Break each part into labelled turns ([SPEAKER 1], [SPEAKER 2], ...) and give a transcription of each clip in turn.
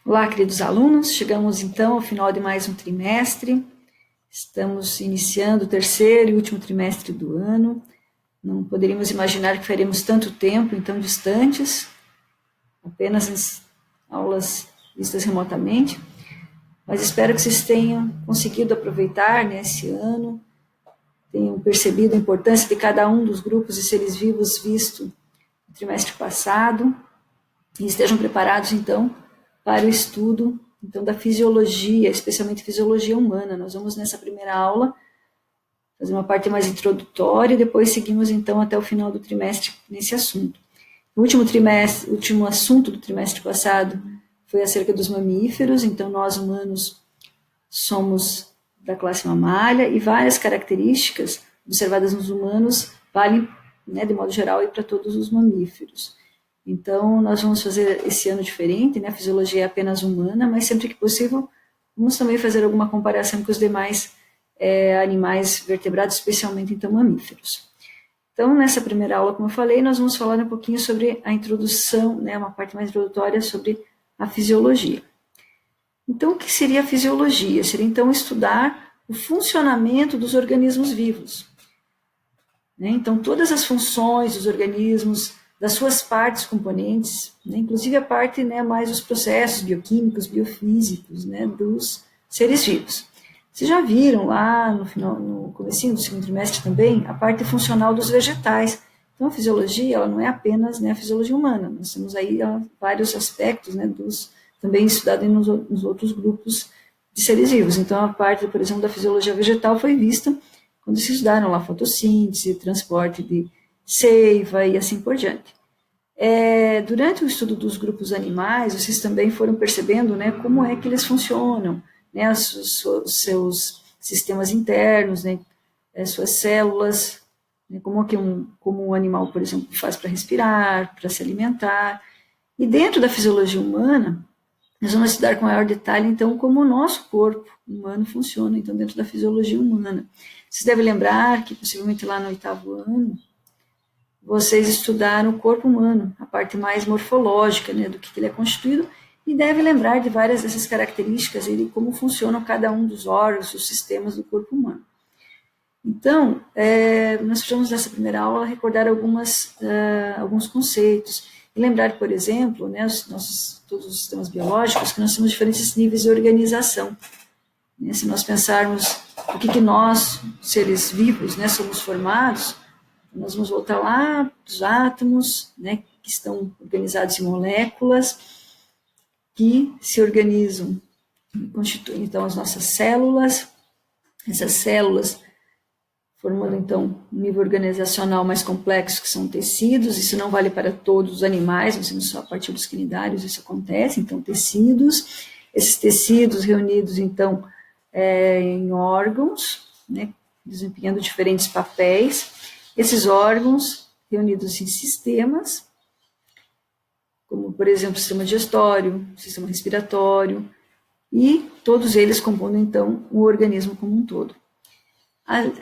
[SPEAKER 1] Olá, queridos alunos, chegamos então ao final de mais um trimestre, estamos iniciando o terceiro e último trimestre do ano, não poderíamos imaginar que faremos tanto tempo em tão distantes, apenas as aulas vistas remotamente, mas espero que vocês tenham conseguido aproveitar esse ano, tenham percebido a importância de cada um dos grupos de seres vivos visto no trimestre passado e estejam preparados então para o estudo então, da fisiologia, especialmente fisiologia humana. Nós vamos nessa primeira aula fazer uma parte mais introdutória e depois seguimos então até o final do trimestre nesse assunto. O último assunto do trimestre passado foi acerca dos mamíferos, então nós humanos somos da classe mamália e várias características observadas nos humanos valem, de modo geral, para todos os mamíferos. Então, nós vamos fazer esse ano diferente, a fisiologia é apenas humana, mas sempre que possível, vamos também fazer alguma comparação com os demais animais vertebrados, especialmente, então, mamíferos. Então, nessa primeira aula, como eu falei, nós vamos falar um pouquinho sobre a introdução, uma parte mais introdutória sobre a fisiologia. Então, o que seria a fisiologia? Seria, então, estudar o funcionamento dos organismos vivos. Então, todas as funções dos organismos, das suas partes componentes, inclusive a parte mais dos processos bioquímicos, biofísicos, dos seres vivos. Vocês já viram lá no comecinho do segundo trimestre também a parte funcional dos vegetais. Então a fisiologia ela não é apenas a fisiologia humana, nós temos aí vários aspectos também estudados nos outros grupos de seres vivos. Então a parte, por exemplo, da fisiologia vegetal foi vista quando se estudaram lá fotossíntese, transporte de seiva e assim por diante. Durante o estudo dos grupos animais, vocês também foram percebendo como é que eles funcionam, os seus sistemas internos, as suas células, como um animal, por exemplo, faz para respirar, para se alimentar. E dentro da fisiologia humana, nós vamos estudar com maior detalhe, então, como o nosso corpo humano funciona, então, dentro da fisiologia humana. Vocês devem lembrar que, possivelmente lá no 8º ano, vocês estudaram o corpo humano, a parte mais morfológica, do que ele é constituído, e devem lembrar de várias dessas características e de como funcionam cada um dos órgãos, os sistemas do corpo humano. Então, nós precisamos nessa primeira aula recordar alguns conceitos, e lembrar, por exemplo, todos os sistemas biológicos, que nós temos diferentes níveis de organização. Se nós pensarmos o que nós, seres vivos, somos formados, nós vamos voltar lá dos átomos, que estão organizados em moléculas, que se organizam, constituem, então, as nossas células, essas células formando, então, um nível organizacional mais complexo, que são tecidos. Isso não vale para todos os animais, nós temos só a partir dos quinidários, isso acontece, então, tecidos, esses tecidos reunidos, então, em órgãos, desempenhando diferentes papéis. Esses órgãos reunidos em sistemas, como, por exemplo, o sistema digestório, o sistema respiratório, e todos eles compondo, então, o organismo como um todo.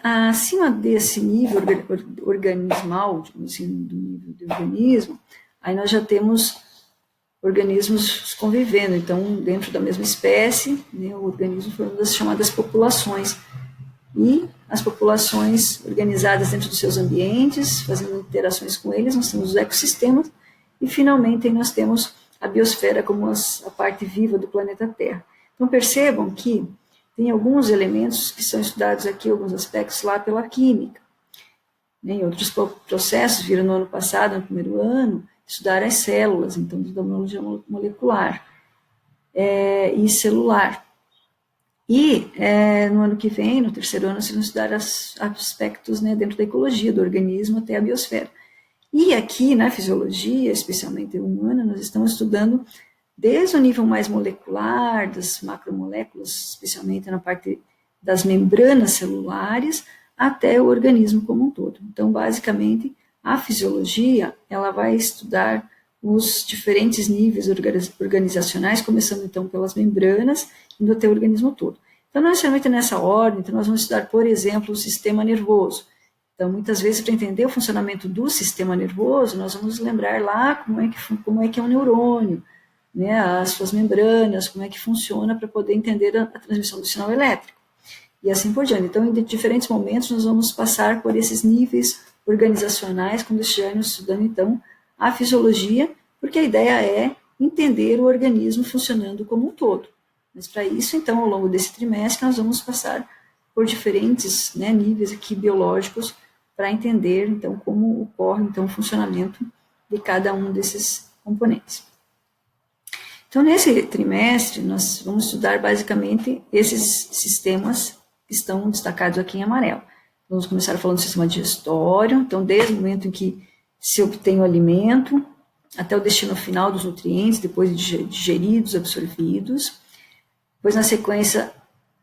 [SPEAKER 1] Acima desse nível organismal, assim, do nível de organismo, aí nós já temos organismos convivendo, então, dentro da mesma espécie, o organismo formando as chamadas populações. E as populações organizadas dentro dos seus ambientes, fazendo interações com eles, nós temos os ecossistemas, e finalmente nós temos a biosfera como a parte viva do planeta Terra. Então percebam que tem alguns elementos que são estudados aqui, alguns aspectos lá pela química. Em outros processos, viram no ano passado, no primeiro ano, estudar as células, então da biologia molecular e celular. E no ano que vem, no terceiro ano, nós vamos estudar aspectos dentro da ecologia do organismo até a biosfera. E aqui, na fisiologia, especialmente humana, nós estamos estudando desde o nível mais molecular, das macromoléculas, especialmente na parte das membranas celulares, até o organismo como um todo. Então, basicamente, a fisiologia ela vai estudar os diferentes níveis organizacionais, começando então pelas membranas, indo até o organismo todo. Então, não necessariamente nessa ordem, então nós vamos estudar, por exemplo, o sistema nervoso. Então, muitas vezes, para entender o funcionamento do sistema nervoso, nós vamos lembrar lá como é que é um neurônio, né, as suas membranas, como é que funciona para poder entender a transmissão do sinal elétrico. E assim por diante. Então, em diferentes momentos, nós vamos passar por esses níveis organizacionais, quando estivermos estudando, então, a fisiologia, porque a ideia é entender o organismo funcionando como um todo. Mas, para isso, então, ao longo desse trimestre, nós vamos passar por diferentes, né, níveis aqui biológicos para entender, então, como ocorre, então, o funcionamento de cada um desses componentes. Então, nesse trimestre, nós vamos estudar basicamente esses sistemas que estão destacados aqui em amarelo. Vamos começar falando do sistema digestório, então, desde o momento em que se obtém o alimento, até o destino final dos nutrientes, depois de digeridos, absorvidos. Depois, na sequência,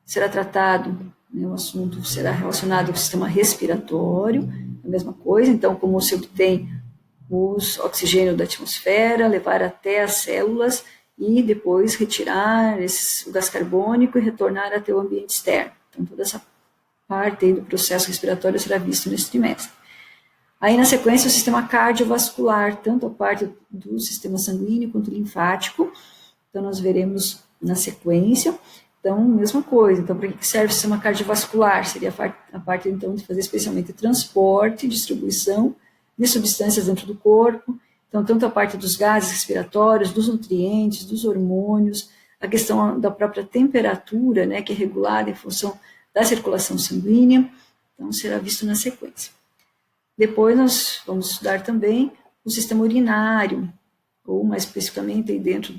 [SPEAKER 1] será tratado, né, o assunto será relacionado ao sistema respiratório, a mesma coisa, então, como se obtém o oxigênio da atmosfera, levar até as células e depois retirar o gás carbônico e retornar até o ambiente externo. Então, toda essa parte aí do processo respiratório será vista nesse trimestre. Aí, na sequência, o sistema cardiovascular, tanto a parte do sistema sanguíneo quanto linfático. Então, nós veremos na sequência. Então, mesma coisa. Então, para que serve o sistema cardiovascular? Seria a parte, então, de fazer especialmente transporte, distribuição de substâncias dentro do corpo. Então, tanto a parte dos gases respiratórios, dos nutrientes, dos hormônios, a questão da própria temperatura, né, que é regulada em função da circulação sanguínea. Então, será visto na sequência. Depois, nós vamos estudar também o sistema urinário, ou mais especificamente aí dentro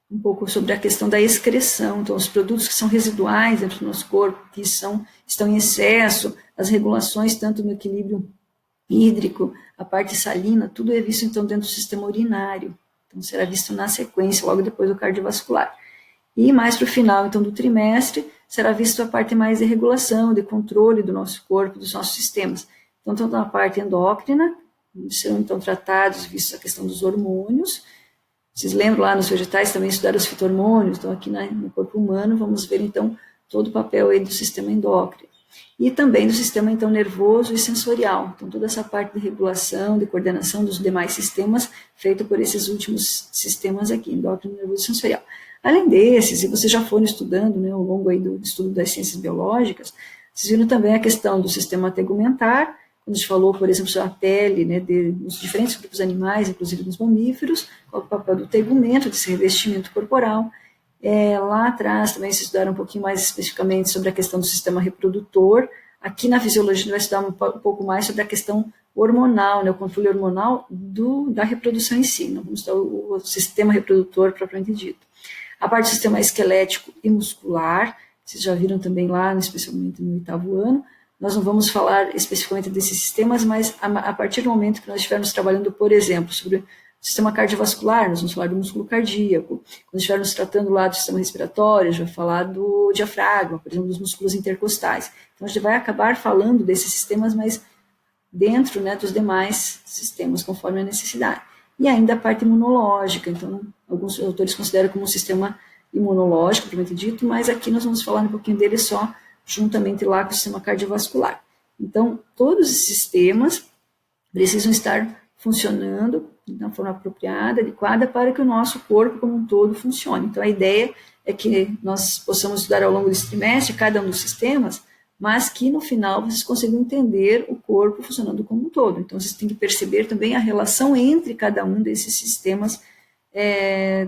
[SPEAKER 1] um pouco sobre a questão da excreção. Então, os produtos que são residuais dentro do nosso corpo, que estão em excesso, as regulações tanto no equilíbrio hídrico, a parte salina, tudo é visto, então, dentro do sistema urinário. Então, será visto na sequência, logo depois do cardiovascular. E mais para o final, então, do trimestre, será visto a parte mais de regulação, de controle do nosso corpo, dos nossos sistemas. Então, tanto na parte endócrina, serão, então, tratados, visto a questão dos hormônios. Vocês lembram lá nos vegetais também estudaram os fitohormônios, então aqui no corpo humano vamos ver, então, todo o papel aí do sistema endócrino. E também do sistema, então, nervoso e sensorial. Então, toda essa parte de regulação, de coordenação dos demais sistemas, feito por esses últimos sistemas aqui, endócrino, nervoso e sensorial. Além desses, e vocês já foram estudando, né, ao longo aí do estudo das ciências biológicas, vocês viram também a questão do sistema tegumentar, quando a gente falou, por exemplo, sobre a pele, né, dos diferentes grupos animais, inclusive dos mamíferos, qual é o papel do tegumento, desse revestimento corporal. Lá atrás também se estudaram um pouquinho mais especificamente sobre a questão do sistema reprodutor. Aqui na fisiologia a gente vai estudar um pouco mais sobre a questão hormonal, né, o controle hormonal da reprodução em si. Não vamos estudar o sistema reprodutor propriamente dito. A parte do sistema esquelético e muscular, vocês já viram também lá, especialmente no 8º ano. Nós não vamos falar especificamente desses sistemas, mas a partir do momento que nós estivermos trabalhando, por exemplo, sobre o sistema cardiovascular, nós vamos falar do músculo cardíaco. Quando estivermos tratando lá do sistema respiratório, a gente vai falar do diafragma, por exemplo, dos músculos intercostais. Então, a gente vai acabar falando desses sistemas, mas dentro, né, dos demais sistemas, conforme a necessidade. E ainda a parte imunológica. Então, alguns autores consideram como um sistema imunológico, propriamente dito, mas aqui nós vamos falar um pouquinho dele só juntamente lá com o sistema cardiovascular. Então, todos os sistemas precisam estar funcionando de forma apropriada, adequada, para que o nosso corpo como um todo funcione. Então, a ideia é que nós possamos estudar ao longo desse trimestre cada um dos sistemas, mas que no final vocês consigam entender o corpo funcionando como um todo. Então, vocês têm que perceber também a relação entre cada um desses sistemas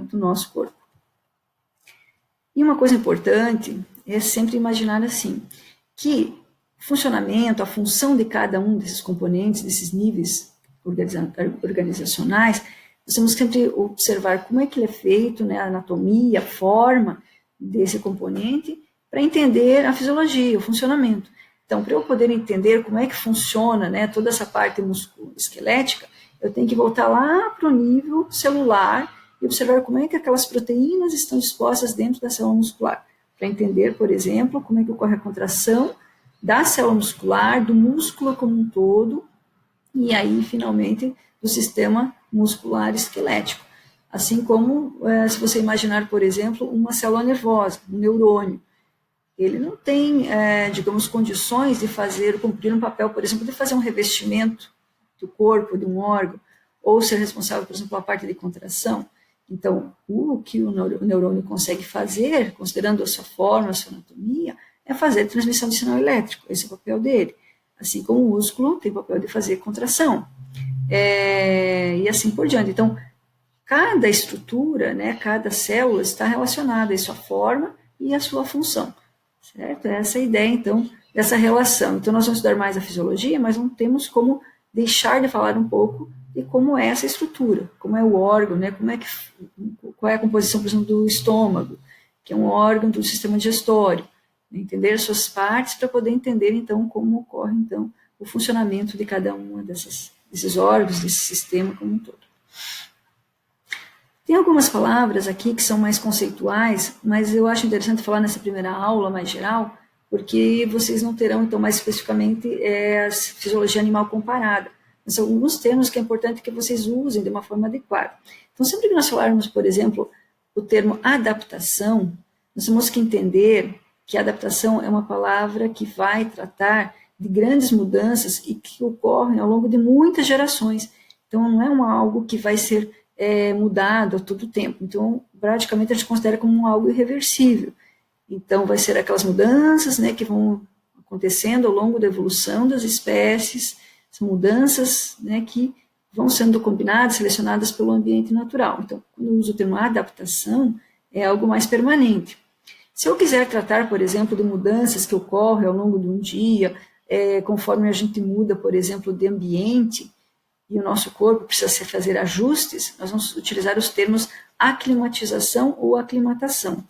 [SPEAKER 1] do nosso corpo. E uma coisa importante é sempre imaginar assim, que o funcionamento, a função de cada um desses componentes, desses níveis organizacionais, nós temos que sempre observar como é que ele é feito, né, a anatomia, a forma desse componente, para entender a fisiologia, o funcionamento. Então, para eu poder entender como é que funciona, né, toda essa parte musculoesquelética, eu tenho que voltar lá para o nível celular e observar como é que aquelas proteínas estão dispostas dentro da célula muscular, para entender, por exemplo, como é que ocorre a contração da célula muscular, do músculo como um todo, e aí, finalmente, do sistema muscular esquelético. Assim como, se você imaginar, por exemplo, uma célula nervosa, um neurônio, ele não tem, digamos, condições de cumprir um papel, por exemplo, de fazer um revestimento do corpo, de um órgão, ou ser responsável, por exemplo, pela parte de contração. Então, o que o neurônio consegue fazer, considerando a sua forma, a sua anatomia, é fazer transmissão de sinal elétrico. Esse é o papel dele. Assim como o músculo tem o papel de fazer contração. E assim por diante. Então, cada estrutura, né, cada célula está relacionada à sua forma e à sua função. Certo? Essa é a ideia, então, dessa relação. Então, nós vamos estudar mais a fisiologia, mas não temos como deixar de falar um pouco de como é essa estrutura, como é o órgão, né, qual é a composição, por exemplo, do estômago, que é um órgão do sistema digestório. Entender as suas partes para poder entender, então, como ocorre, então, o funcionamento de cada uma desses órgãos, desse sistema como um todo. Tem algumas palavras aqui que são mais conceituais, mas eu acho interessante falar nessa primeira aula mais geral, porque vocês não terão, então, mais especificamente, a fisiologia animal comparada. Mas são alguns termos que é importante que vocês usem de uma forma adequada. Então, sempre que nós falarmos, por exemplo, o termo adaptação, nós temos que entender que adaptação é uma palavra que vai tratar de grandes mudanças e que ocorrem ao longo de muitas gerações. Então, não é algo que vai ser mudado a todo tempo. Então, praticamente, a gente considera como algo irreversível. Então, vai ser aquelas mudanças, né, que vão acontecendo ao longo da evolução das espécies, são mudanças, né, que vão sendo combinadas, selecionadas pelo ambiente natural. Então, quando eu uso o termo adaptação, é algo mais permanente. Se eu quiser tratar, por exemplo, de mudanças que ocorrem ao longo de um dia, conforme a gente muda, por exemplo, de ambiente, e o nosso corpo precisa fazer ajustes, nós vamos utilizar os termos aclimatização ou aclimatação.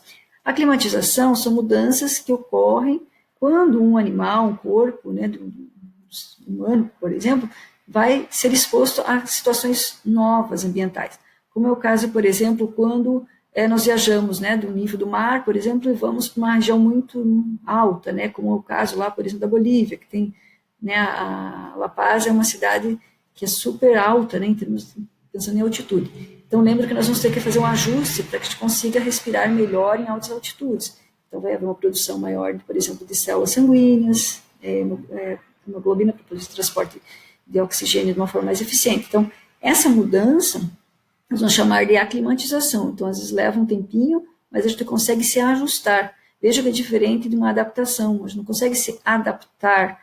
[SPEAKER 1] Aclimatização são mudanças que ocorrem quando um animal, um corpo, né, humano, por exemplo, vai ser exposto a situações novas ambientais. Como é o caso, por exemplo, quando nós viajamos, né, do nível do mar, por exemplo, e vamos para uma região muito alta, né, como é o caso lá, por exemplo, da Bolívia, que tem, né, a La Paz é uma cidade que é super alta, né, em termos pensando em altitude. Então, lembra que nós vamos ter que fazer um ajuste para que a gente consiga respirar melhor em altas altitudes. Então, vai haver uma produção maior, por exemplo, de células sanguíneas, hemoglobina para o transporte de oxigênio de uma forma mais eficiente. Então, essa mudança nós vamos chamar de aclimatização. Então, às vezes leva um tempinho, mas a gente consegue se ajustar. Veja que é diferente de uma adaptação. A gente não consegue se adaptar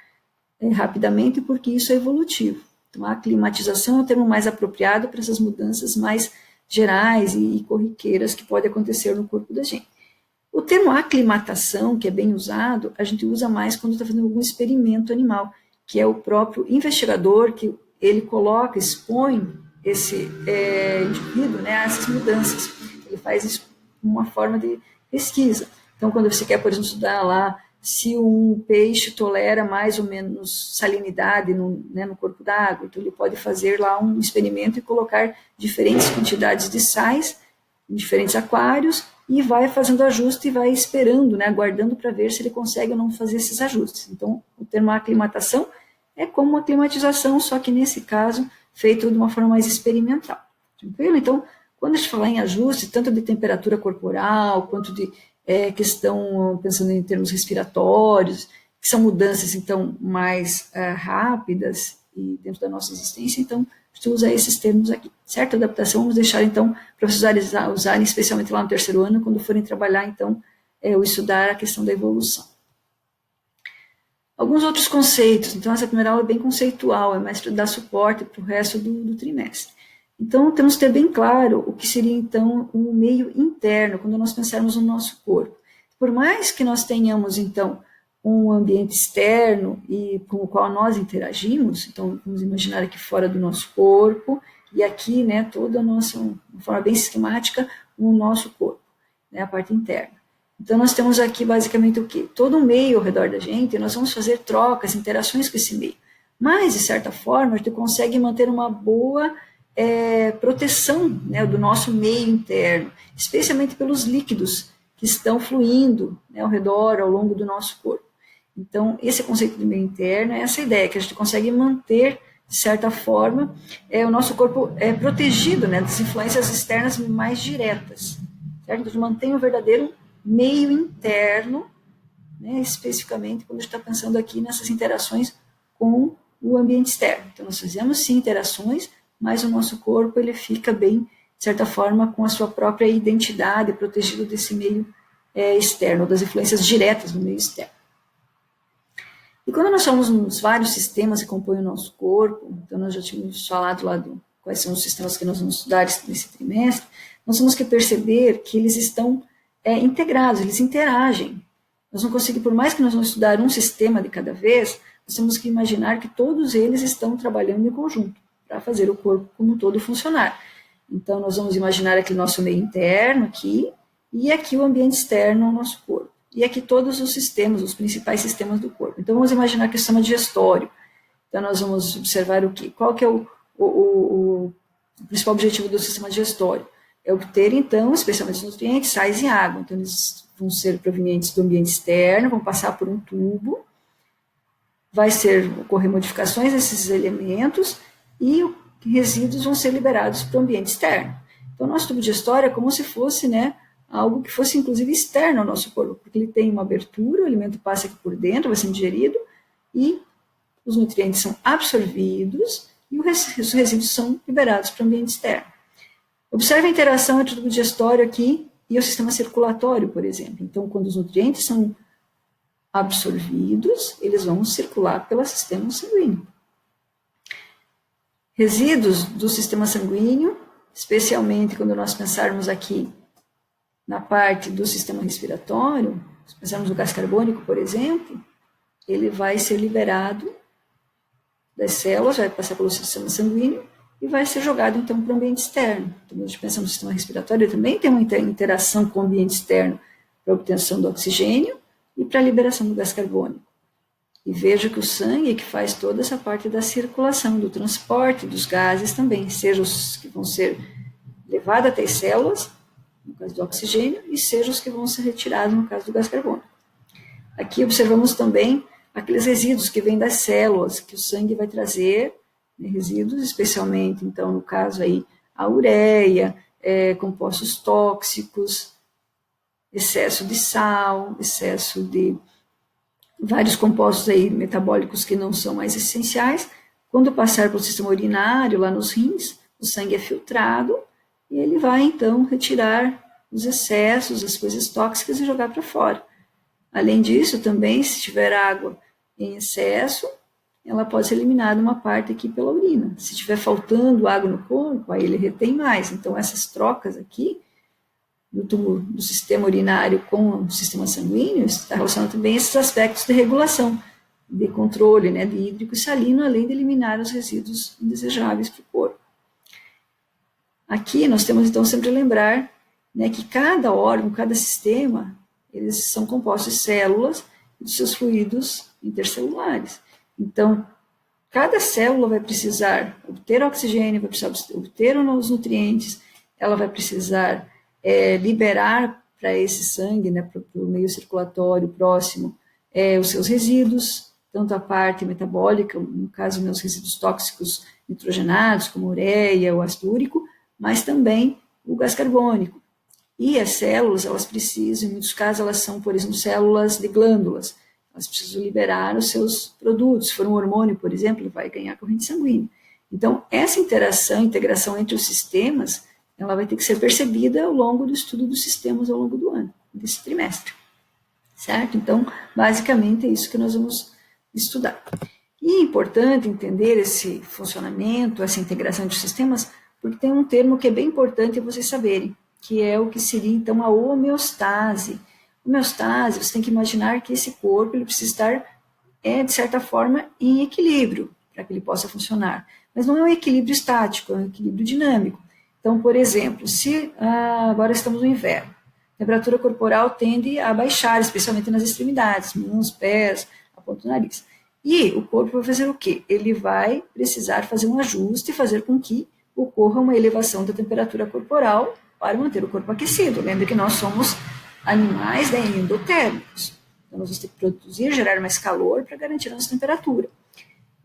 [SPEAKER 1] rapidamente porque isso é evolutivo. Então, a aclimatização é o termo mais apropriado para essas mudanças mais gerais e corriqueiras que podem acontecer no corpo da gente. O termo aclimatação, que é bem usado, a gente usa mais quando está fazendo algum experimento animal, que é o próprio investigador que ele coloca, expõe esse indivíduo, né, a essas mudanças. Ele faz isso como uma forma de pesquisa. Então, quando você quer, por exemplo, estudar lá se um peixe tolera mais ou menos salinidade no corpo d'água, então ele pode fazer lá um experimento e colocar diferentes quantidades de sais em diferentes aquários e vai fazendo ajuste e vai esperando, né, aguardando para ver se ele consegue ou não fazer esses ajustes. Então, o termo aclimatação é como uma climatização, só que nesse caso feito de uma forma mais experimental. Tranquilo? Então, quando a gente falar em ajuste, tanto de temperatura corporal, quanto de questão, pensando em termos respiratórios, que são mudanças, então, mais rápidas e dentro da nossa existência, então, a gente usa esses termos aqui, certo? Adaptação, vamos deixar, então, para vocês usarem, especialmente lá no terceiro ano, quando forem trabalhar, então, ou estudar a questão da evolução. Alguns outros conceitos, então, essa primeira aula é bem conceitual, é mais para dar suporte para o resto do trimestre. Então, temos que ter bem claro o que seria, então, o meio interno, quando nós pensarmos no nosso corpo. Por mais que nós tenhamos, então, um ambiente externo e com o qual nós interagimos, então, vamos imaginar aqui fora do nosso corpo, e aqui, né, toda a nossa, de forma bem sistemática, o nosso corpo, né, a parte interna. Então, nós temos aqui, basicamente, o quê? Todo o meio ao redor da gente, e nós vamos fazer trocas, interações com esse meio. Mas, de certa forma, a gente consegue manter uma boa proteção, né, do nosso meio interno, especialmente pelos líquidos que estão fluindo, né, ao redor, ao longo do nosso corpo. Então, esse conceito de meio interno é essa ideia, que a gente consegue manter, de certa forma, o nosso corpo protegido, né, das influências externas mais diretas. Certo? Então, a gente mantém o verdadeiro meio interno, né, especificamente quando a gente está pensando aqui nessas interações com o ambiente externo. Então, nós fazemos sim interações, mas o nosso corpo ele fica bem de certa forma, com a sua própria identidade, protegido desse meio externo, das influências diretas do meio externo. E quando nós falamos nos vários sistemas que compõem o nosso corpo, então nós já tínhamos falado lá quais são os sistemas que nós vamos estudar nesse trimestre, nós temos que perceber que eles estão integrados, eles interagem. Nós não conseguimos, por mais que nós vamos estudar um sistema de cada vez, nós temos que imaginar que todos eles estão trabalhando em conjunto para fazer o corpo como um todo funcionar. Então, nós vamos imaginar aquele nosso meio interno aqui, e aqui o ambiente externo ao nosso corpo. E aqui todos os sistemas, os principais sistemas do corpo. Então, vamos imaginar que o sistema digestório. Então, nós vamos observar o quê? Qual que é o principal objetivo do sistema digestório? É obter, então, especialmente os nutrientes, sais e água. Então, eles vão ser provenientes do ambiente externo, vão passar por um tubo, ocorrer modificações desses elementos e os resíduos vão ser liberados para o ambiente externo. Então, o nosso tubo digestório é como se fosse, algo que fosse, inclusive, externo ao nosso corpo, porque ele tem uma abertura, o alimento passa aqui por dentro, vai sendo digerido, e os nutrientes são absorvidos e os resíduos são liberados para o ambiente externo. Observe a interação entre o tubo digestório aqui e o sistema circulatório, por exemplo. Então, quando os nutrientes são absorvidos, eles vão circular pelo sistema sanguíneo. Resíduos do sistema sanguíneo, especialmente quando nós pensarmos aqui na parte do sistema respiratório, se pensarmos no gás carbônico, por exemplo, ele vai ser liberado das células, vai passar pelo sistema sanguíneo e vai ser jogado, então, para o ambiente externo. Então, quando a gente pensa no sistema respiratório, ele também tem uma interação com o ambiente externo para a obtenção do oxigênio e para a liberação do gás carbônico. E veja que o sangue é que faz toda essa parte da circulação, do transporte dos gases também, seja os que vão ser levados até as células, no caso do oxigênio, e seja os que vão ser retirados, no caso do gás carbônico. Aqui observamos também aqueles resíduos que vêm das células, que o sangue vai trazer, resíduos, especialmente, então, no caso aí, a ureia, compostos tóxicos, excesso de sal, excesso de vários compostos aí metabólicos que não são mais essenciais. Quando passar para o sistema urinário, lá nos rins, o sangue é filtrado e ele vai, então, retirar os excessos, as coisas tóxicas e jogar para fora. Além disso, também, se tiver água em excesso, ela pode ser eliminada uma parte aqui pela urina. Se estiver faltando água no corpo, aí ele retém mais. Então, essas trocas aqui do sistema urinário com o sistema sanguíneo está relacionado também a esses aspectos de regulação, de controle, de hídrico e salino, além de eliminar os resíduos indesejáveis para o corpo. Aqui nós temos, então, sempre lembrar que cada órgão, cada sistema, eles são compostos de células e de seus fluidos intercelulares. Então, cada célula vai precisar obter oxigênio, vai precisar obter os nutrientes, ela vai precisar liberar para esse sangue, para o meio circulatório próximo, os seus resíduos, tanto a parte metabólica, no caso, os resíduos tóxicos nitrogenados, como a ureia, o ácido úrico, mas também o gás carbônico. E as células, elas precisam, em muitos casos, elas são, por exemplo, células de glândulas, elas precisam liberar os seus produtos. Se for um hormônio, por exemplo, ele vai ganhar corrente sanguínea. Então, essa integração entre os sistemas, ela vai ter que ser percebida ao longo do estudo dos sistemas ao longo do ano, desse trimestre. Certo? Então, basicamente, é isso que nós vamos estudar. E é importante entender esse funcionamento, essa integração entre os sistemas, porque tem um termo que é bem importante vocês saberem, que é o que seria, então, a homeostase. Homeostase, você tem que imaginar que esse corpo ele precisa estar, de certa forma, em equilíbrio, para que ele possa funcionar. Mas não é um equilíbrio estático, é um equilíbrio dinâmico. Então, por exemplo, se agora estamos no inverno, a temperatura corporal tende a baixar, especialmente nas extremidades, mãos, pés, a ponta do nariz. E o corpo vai fazer o quê? Ele vai precisar fazer um ajuste e fazer com que ocorra uma elevação da temperatura corporal para manter o corpo aquecido. Lembre que nós somos animais endotérmicos. Então, nós vamos ter que produzir, gerar mais calor para garantir a nossa temperatura.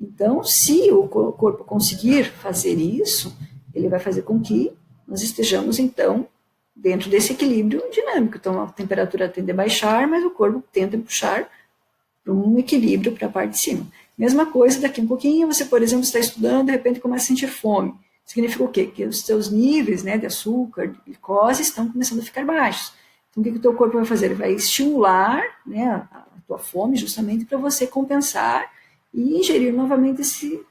[SPEAKER 1] Então, se o corpo conseguir fazer isso, ele vai fazer com que nós estejamos, então, dentro desse equilíbrio dinâmico. Então, a temperatura tende a baixar, mas o corpo tenta puxar para um equilíbrio para a parte de cima. Mesma coisa, daqui um pouquinho, você, por exemplo, está estudando, de repente começa a sentir fome. significa o quê? Que os seus níveis, né, de açúcar, de glicose, estão começando a ficar baixos. Então, o que o teu corpo vai fazer? Ele vai estimular, né, a tua fome justamente para você compensar e ingerir novamente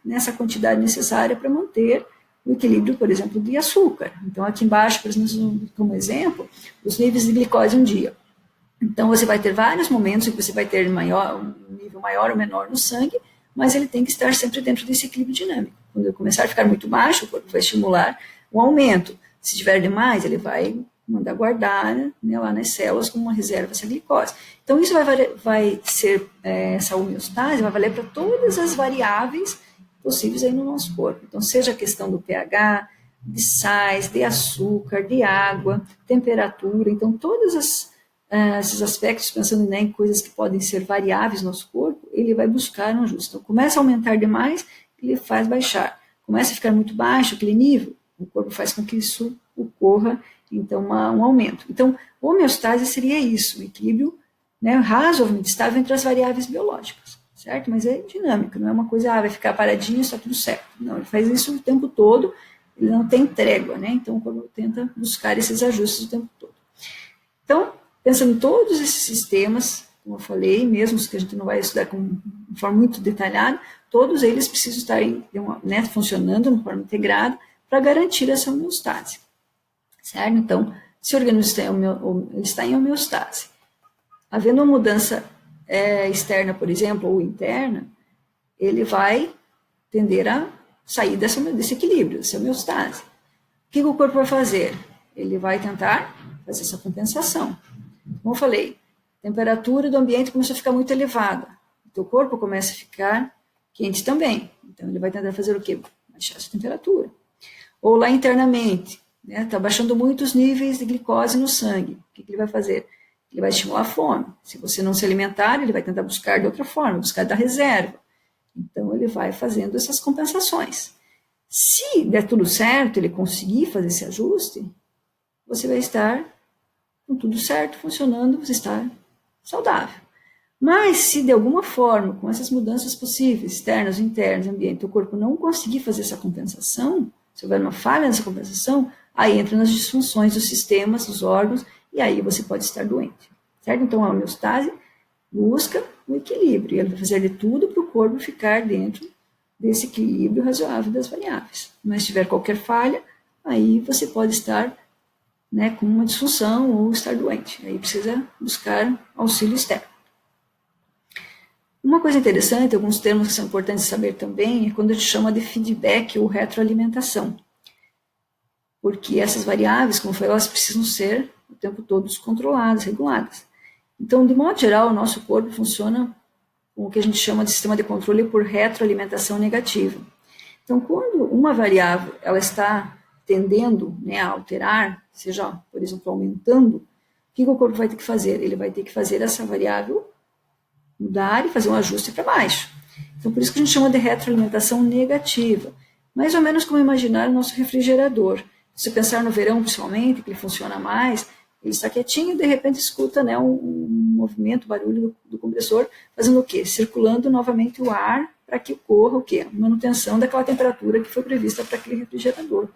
[SPEAKER 1] nessa quantidade necessária para manter o equilíbrio, por exemplo, de açúcar. Então, aqui embaixo, por exemplo, como exemplo, os níveis de glicose um dia. Então, você vai ter vários momentos em que você vai ter um nível maior ou menor no sangue, mas ele tem que estar sempre dentro desse equilíbrio dinâmico. Quando ele começar a ficar muito baixo, o corpo vai estimular o aumento. Se tiver demais, ele vai mandar guardar, né, lá nas células como uma reserva essa glicose. Então, isso vai ser, essa homeostase vai valer para todas as variáveis possíveis aí no nosso corpo. Então, seja a questão do pH, de sais, de açúcar, de água, temperatura. Então, todos esses aspectos, pensando, né, em coisas que podem ser variáveis no nosso corpo, ele vai buscar um ajuste. Então, começa a aumentar demais, ele faz baixar. Começa a ficar muito baixo aquele nível, o corpo faz com que isso ocorra, então, um aumento. Então, homeostase seria isso, um equilíbrio, né, razoavelmente estável entre as variáveis biológicas, certo? Mas é dinâmico, não é uma coisa, vai ficar paradinho e está tudo certo. Não, ele faz isso o tempo todo, ele não tem trégua, né? Então, o corpo tenta buscar esses ajustes o tempo todo. Então, pensando em todos esses sistemas, como eu falei, mesmo os que a gente não vai estudar de forma muito detalhada, todos eles precisam estar né, funcionando de forma integrada para garantir essa homeostase, certo? Então, se o organismo está em homeostase, havendo uma mudança externa, por exemplo, ou interna, ele vai tender a sair desse equilíbrio, dessa homeostase. O que o corpo vai fazer? Ele vai tentar fazer essa compensação. Como eu falei, a temperatura do ambiente começou a ficar muito elevada. O teu corpo começa a ficar quente também. Então, ele vai tentar fazer o quê? Baixar essa temperatura. Ou lá internamente, né? Está baixando muito os níveis de glicose no sangue. O que ele vai fazer? Ele vai estimular a fome. Se você não se alimentar, ele vai tentar buscar de outra forma, buscar da reserva. Então, ele vai fazendo essas compensações. Se der tudo certo, ele conseguir fazer esse ajuste, você vai estar com tudo certo, funcionando, você está saudável. Mas se de alguma forma, com essas mudanças possíveis, externas ou internas, ambiente, o corpo não conseguir fazer essa compensação, se houver uma falha nessa compensação, aí entra nas disfunções dos sistemas, dos órgãos, e aí você pode estar doente, certo? Então, a homeostase busca o equilíbrio, e ela vai fazer de tudo para o corpo ficar dentro desse equilíbrio razoável das variáveis. Mas se tiver qualquer falha, aí você pode estar, né, com uma disfunção ou estar doente. Aí precisa buscar auxílio externo. Uma coisa interessante, alguns termos que são importantes saber também, é quando a gente chama de feedback ou retroalimentação. Porque essas variáveis, como eu falei, elas precisam ser o tempo todo controladas, reguladas. Então, de modo geral, o nosso corpo funciona com o que a gente chama de sistema de controle por retroalimentação negativa. Então, quando uma variável ela está tendendo, né, a alterar, seja, por exemplo, aumentando, o que o corpo vai ter que fazer? Ele vai ter que fazer essa variável mudar e fazer um ajuste para baixo. Então, por isso que a gente chama de retroalimentação negativa. Mais ou menos como imaginar o nosso refrigerador. Se você pensar no verão, principalmente, que ele funciona mais, ele está quietinho e, de repente, escuta, né, um movimento, barulho do compressor, fazendo o quê? Circulando novamente o ar para que ocorra o quê? Manutenção daquela temperatura que foi prevista para aquele refrigerador.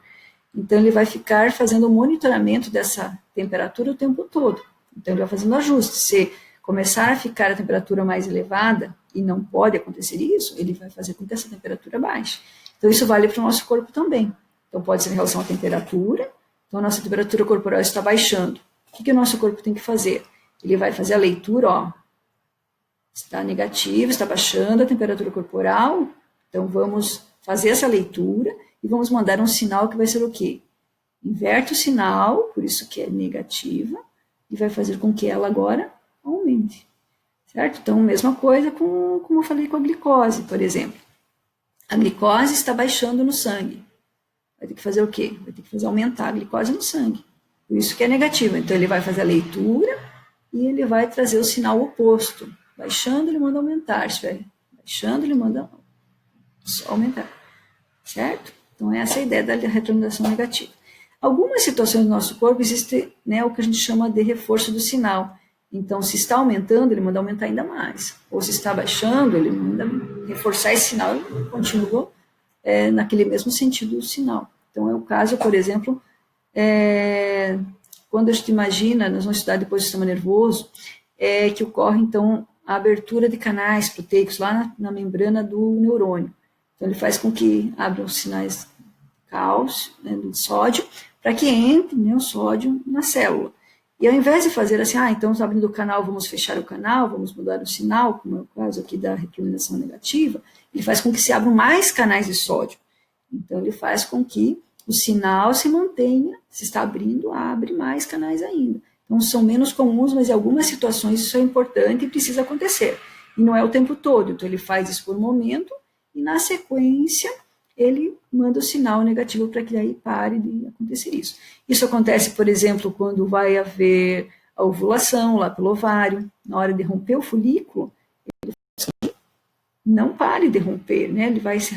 [SPEAKER 1] Então, ele vai ficar fazendo o monitoramento dessa temperatura o tempo todo. Então, ele vai fazendo ajustes. Se começar a ficar a temperatura mais elevada, e não pode acontecer isso, ele vai fazer com que essa temperatura baixe. Então, isso vale para o nosso corpo também. Então, pode ser em relação à temperatura. Então, a nossa temperatura corporal está baixando. O que o nosso corpo tem que fazer? Ele vai fazer a leitura, ó, está negativo, está baixando a temperatura corporal, então vamos fazer essa leitura e vamos mandar um sinal que vai ser o quê? Inverte o sinal, por isso que é negativa, e vai fazer com que ela agora aumente, certo? Então, mesma coisa como eu falei com a glicose, por exemplo. A glicose está baixando no sangue. Vai ter que fazer o quê? Vai ter que fazer aumentar a glicose no sangue. Por isso que é negativa. Então, ele vai fazer a leitura e ele vai trazer o sinal oposto. Baixando, ele manda aumentar. Baixando, ele manda aumentar. Certo? Então, essa é a ideia da retroalimentação negativa. Algumas situações do nosso corpo existe, né, o que a gente chama de reforço do sinal. Então, se está aumentando, ele manda aumentar ainda mais. Ou se está baixando, ele manda reforçar esse sinal e continua naquele mesmo sentido do sinal. Então, é o caso, por exemplo, quando a gente imagina, nós vamos estudar depois o sistema nervoso, que ocorre, então, a abertura de canais proteicos lá na membrana do neurônio. Então, ele faz com que abram os sinais de cálcio, né, do sódio, para que entre, né, o sódio na célula. E ao invés de fazer assim, então está abrindo o canal, vamos fechar o canal, vamos mudar o sinal, como é o caso aqui da retroiluminação negativa, ele faz com que se abram mais canais de sódio. Então, ele faz com que o sinal se mantenha, se está abrindo, abre mais canais ainda. Então, são menos comuns, mas em algumas situações isso é importante e precisa acontecer. E não é o tempo todo, então ele faz isso por um momento e, na sequência, ele manda o sinal negativo para que aí pare de acontecer isso. Isso acontece, por exemplo, quando vai haver a ovulação lá pelo ovário, na hora de romper o folículo, ele não pare de romper, né? Ele vai se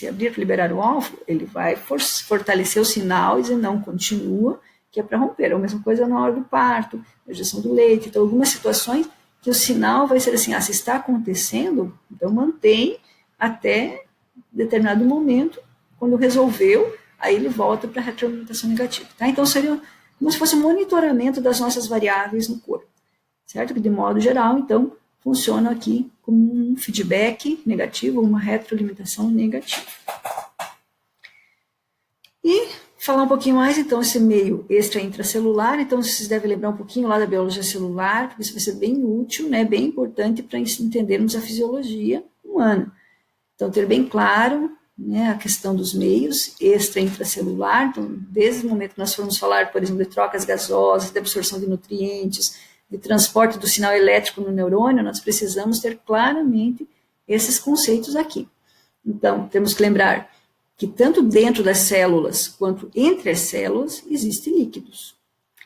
[SPEAKER 1] abrir para liberar o óvulo, ele vai fortalecer o sinal e dizer não, continua, que é para romper. É a mesma coisa na hora do parto, na injeção do leite. Então, algumas situações que o sinal vai ser assim, se está acontecendo, então mantém até determinado momento, quando resolveu, aí ele volta para a retroalimentação negativa. Tá? Então, seria como se fosse um monitoramento das nossas variáveis no corpo, certo? Que, de modo geral, então, funciona aqui como um feedback negativo, uma retroalimentação negativa. E falar um pouquinho mais, então, esse meio extra-intracelular. Então, vocês devem lembrar um pouquinho lá da biologia celular, porque isso vai ser bem útil, né, bem importante para entendermos a fisiologia humana. Então, ter bem claro, né, a questão dos meios extra-intracelular. Então, desde o momento que nós formos falar, por exemplo, de trocas gasosas, de absorção de nutrientes, de transporte do sinal elétrico no neurônio, nós precisamos ter claramente esses conceitos aqui. Então, temos que lembrar que tanto dentro das células quanto entre as células existem líquidos.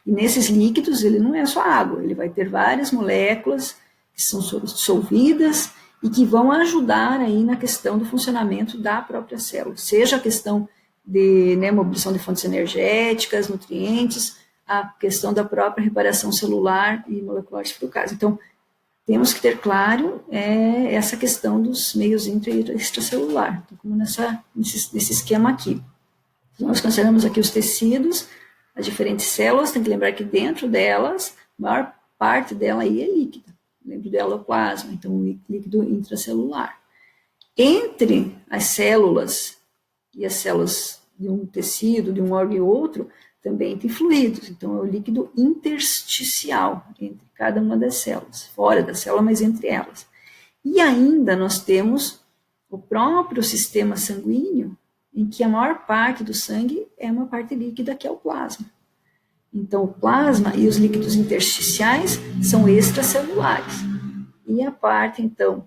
[SPEAKER 1] E nesses líquidos ele não é só água, ele vai ter várias moléculas que são dissolvidas e que vão ajudar aí na questão do funcionamento da própria célula, seja a questão de, né, mobilização de fontes energéticas, nutrientes, a questão da própria reparação celular e molecular, se for o caso. Então, temos que ter claro essa questão dos meios intra e extracelular, como nesse esquema aqui. Nós consideramos aqui os tecidos, as diferentes células, tem que lembrar que dentro delas, a maior parte dela aí é líquida. Dentro dela é o plasma, então líquido intracelular. Entre as células e as células de um tecido, de um órgão e outro, também tem fluidos, então é o líquido intersticial entre cada uma das células, fora da célula, mas entre elas. E ainda nós temos o próprio sistema sanguíneo, em que a maior parte do sangue é uma parte líquida, que é o plasma. Então, o plasma e os líquidos intersticiais são extracelulares. E a parte, então,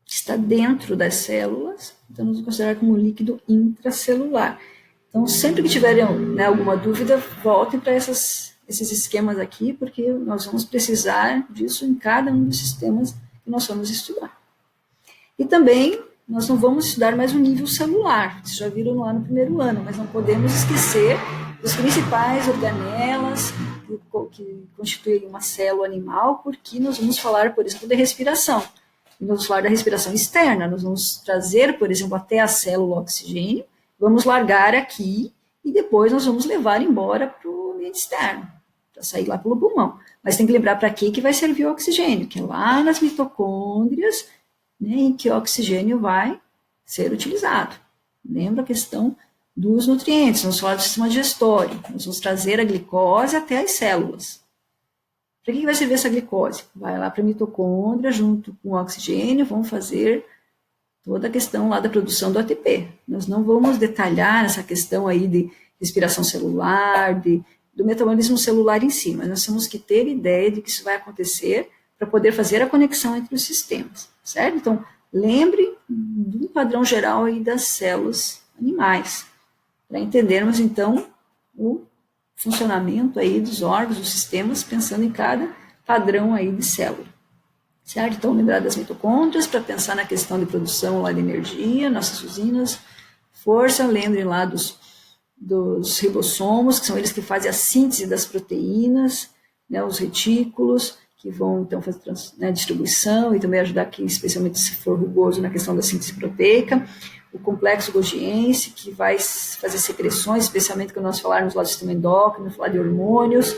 [SPEAKER 1] que está dentro das células, então nós vamos considerar como líquido intracelular. Então, sempre que tiverem, né, alguma dúvida, voltem para esses esquemas aqui, porque nós vamos precisar disso em cada um dos sistemas que nós vamos estudar. E também, nós não vamos estudar mais o nível celular, vocês já viram lá no primeiro ano, mas não podemos esquecer dos principais organelas que constituem uma célula animal, porque nós vamos falar, por exemplo, de respiração. E nós vamos falar da respiração externa, nós vamos trazer, por exemplo, até a célula oxigênio, vamos largar aqui e depois nós vamos levar embora para o ambiente externo, para sair lá pelo pulmão. Mas tem que lembrar para que vai servir o oxigênio, que é lá nas mitocôndrias, né, em que o oxigênio vai ser utilizado. Lembra a questão dos nutrientes, vamos falar do sistema digestório, nós vamos trazer a glicose até as células. Para que vai servir essa glicose? Vai lá para a mitocôndria, junto com o oxigênio, vão fazer toda a questão lá da produção do ATP. Nós não vamos detalhar essa questão aí de respiração celular, do metabolismo celular em si, mas nós temos que ter ideia de que isso vai acontecer para poder fazer a conexão entre os sistemas, certo? Então, lembre do padrão geral aí das células animais, para entendermos, então, o funcionamento aí dos órgãos, dos sistemas, pensando em cada padrão aí de célula. Certo? Então, lembrar das mitocôndrias para pensar na questão de produção lá de energia, nossas usinas, força, lembrem lá dos ribossomos, que são eles que fazem a síntese das proteínas, né, os retículos, que vão, então, fazer distribuição e também ajudar aqui, especialmente se for rugoso, na questão da síntese proteica. o complexo golgiense, que vai fazer secreções, especialmente quando nós falarmos lá do sistema endócrino, falar de hormônios,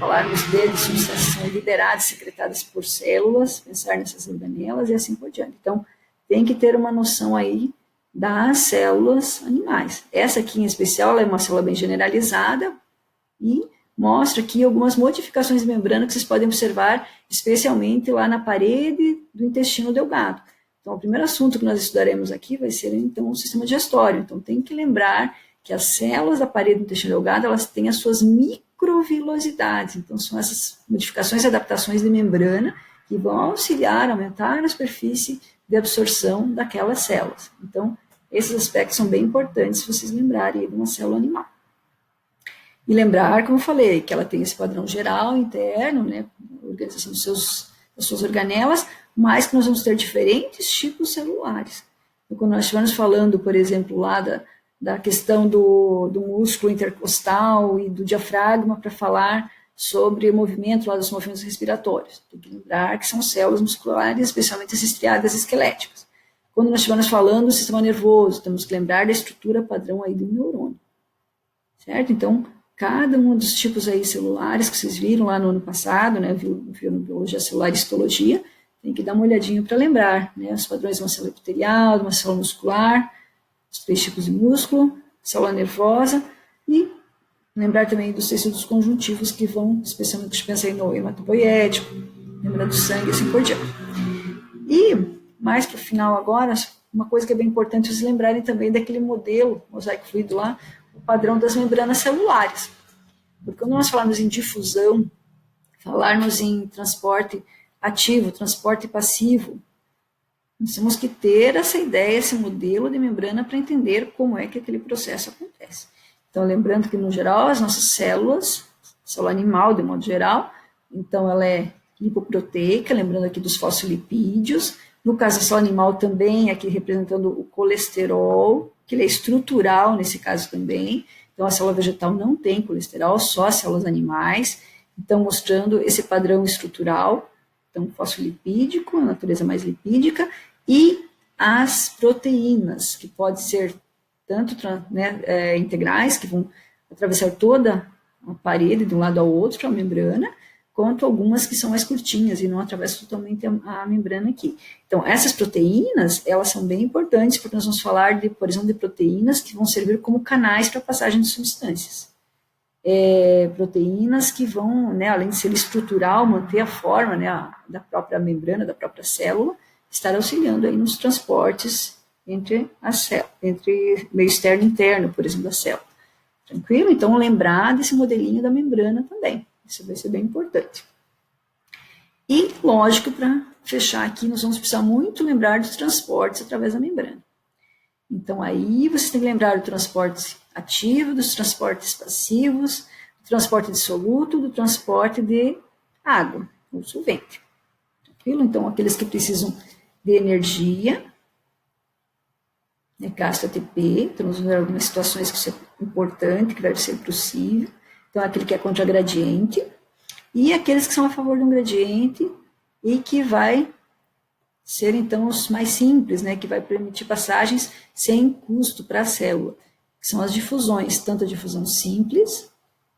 [SPEAKER 1] falarmos deles, substâncias que são liberadas, secretadas por células, pensar nessas organelas e assim por diante. Então, tem que ter uma noção aí das células animais. Essa aqui em especial é uma célula bem generalizada e mostra aqui algumas modificações de membrana que vocês podem observar, especialmente lá na parede do intestino delgado. Então, o primeiro assunto que nós estudaremos aqui vai ser, então, o sistema digestório. Então, tem que lembrar que as células da parede do intestino delgado, elas têm as suas microvilosidades. Então, são essas modificações e adaptações de membrana que vão auxiliar a aumentar a superfície de absorção daquelas células. Então, esses aspectos são bem importantes se vocês lembrarem de uma célula animal. E lembrar, como eu falei, que ela tem esse padrão geral, interno, né, organização das suas organelas, mas que nós vamos ter diferentes tipos celulares. Então, quando nós estivermos falando, por exemplo, lá da questão do músculo intercostal e do diafragma, para falar sobre o movimento lá dos movimentos respiratórios. Tem que lembrar que são células musculares, especialmente as estriadas esqueléticas. Quando nós estivermos falando do sistema nervoso, temos que lembrar da estrutura padrão aí do neurônio. Certo? Então, cada um dos tipos aí celulares que vocês viram lá no ano passado, né, viu no Biologia Celular e Histologia, tem que dar uma olhadinha para lembrar, né, os padrões de uma célula epitelial, de uma célula muscular, os 3 tipos de músculo, célula nervosa, e lembrar também dos tecidos conjuntivos que vão, especialmente, a gente pensa aí no hematopoético, membrana do sangue e assim por diante. E, mais para o final agora, uma coisa que é bem importante vocês lembrarem também daquele modelo, mosaico fluido lá, o padrão das membranas celulares. Porque quando nós falarmos em difusão, falarmos em transporte ativo, transporte passivo, nós temos que ter essa ideia, esse modelo de membrana para entender como é que aquele processo acontece. Então, lembrando que, no geral, as nossas células, célula animal, de modo geral, então ela é lipoproteica, lembrando aqui dos fosfolipídios. No caso da célula animal também, aqui representando o colesterol, que ele é estrutural nesse caso também. Então, a célula vegetal não tem colesterol, só as células animais. Então, mostrando esse padrão estrutural, então, fosfolipídico, a natureza mais lipídica, e as proteínas, que podem ser tanto integrais, que vão atravessar toda a parede de um lado ao outro, para a membrana, quanto algumas que são mais curtinhas e não atravessam totalmente a membrana aqui. Então, essas proteínas, elas são bem importantes, porque nós vamos falar, por exemplo, de proteínas que vão servir como canais para a passagem de substâncias. Proteínas que vão, né, além de ser estrutural, manter a forma, né, da própria membrana, da própria célula, estar auxiliando aí nos transportes entre meio externo e interno, por exemplo, da célula. Tranquilo? Então, lembrar desse modelinho da membrana também. Isso vai ser bem importante. E, lógico, para fechar aqui, nós vamos precisar muito lembrar dos transportes através da membrana. Então, aí você tem que lembrar do transporte ativo, dos transportes passivos, do transporte dissoluto, do transporte de água, ou solvente. Tranquilo? Então, aqueles que precisam de energia, gasto ATP, então, nós vamos ver algumas situações que isso é importante, que deve ser possível. Então, aquele que é contra gradiente, e aqueles que são a favor de um gradiente e que vai ser, então, os mais simples, né, que vai permitir passagens sem custo para a célula, que são as difusões, tanto a difusão simples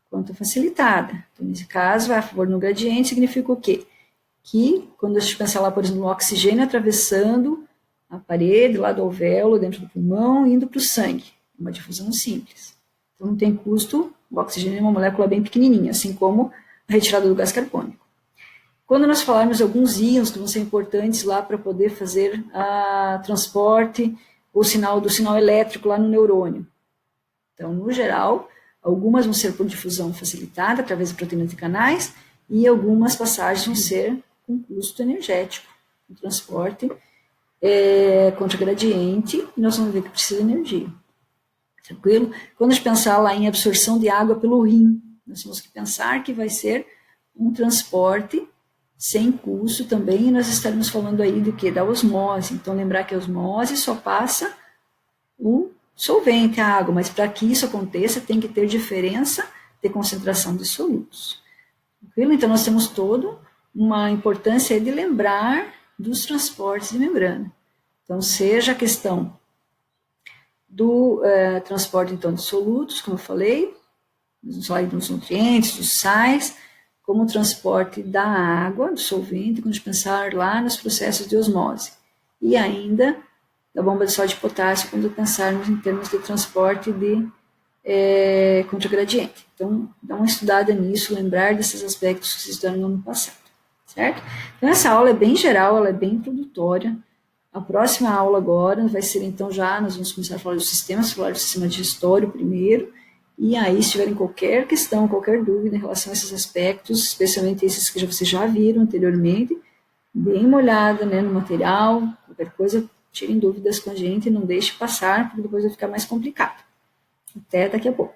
[SPEAKER 1] quanto a facilitada. Então, nesse caso, vai a favor de um gradiente, significa o quê? Que, quando a gente pensar lá, por exemplo, no oxigênio atravessando a parede, lá do alvéolo, dentro do pulmão, indo para o sangue, uma difusão simples. Então, não tem custo. O oxigênio é uma molécula bem pequenininha, assim como a retirada do gás carbônico. Quando nós falarmos de alguns íons que vão ser importantes lá para poder fazer transporte do sinal elétrico lá no neurônio. Então, no geral, algumas vão ser por difusão facilitada, através de proteínas de canais, e algumas passagens vão ser com custo energético, o transporte contra gradiente, e nós vamos ver que precisa de energia. Tranquilo? Quando a gente pensar lá em absorção de água pelo rim, nós temos que pensar que vai ser um transporte sem custo também, e nós estaremos falando aí do que? Da osmose. Então, lembrar que a osmose só passa o solvente, a água, mas para que isso aconteça, tem que ter diferença de concentração de solutos. Tranquilo? Então, nós temos toda uma importância de lembrar dos transportes de membrana. Então, seja a questão do transporte, então, de solutos, como eu falei, vamos falar dos nutrientes, dos sais, como o transporte da água, do solvente, quando a gente pensar lá nos processos de osmose. E ainda da bomba de sódio e potássio, quando pensarmos em termos de transporte de contragradiente. Então, dá uma estudada nisso, lembrar desses aspectos que vocês estudaram no ano passado, certo? Então, essa aula é bem geral, ela é bem introdutória. A próxima aula agora vai ser, então, nós vamos começar a falar dos sistemas, falar do sistema digestório primeiro, e aí, se tiverem qualquer questão, qualquer dúvida em relação a esses aspectos, especialmente esses que vocês já viram anteriormente, deem uma olhada, né, no material, qualquer coisa, tirem dúvidas com a gente, não deixe passar, porque depois vai ficar mais complicado. Até daqui a pouco.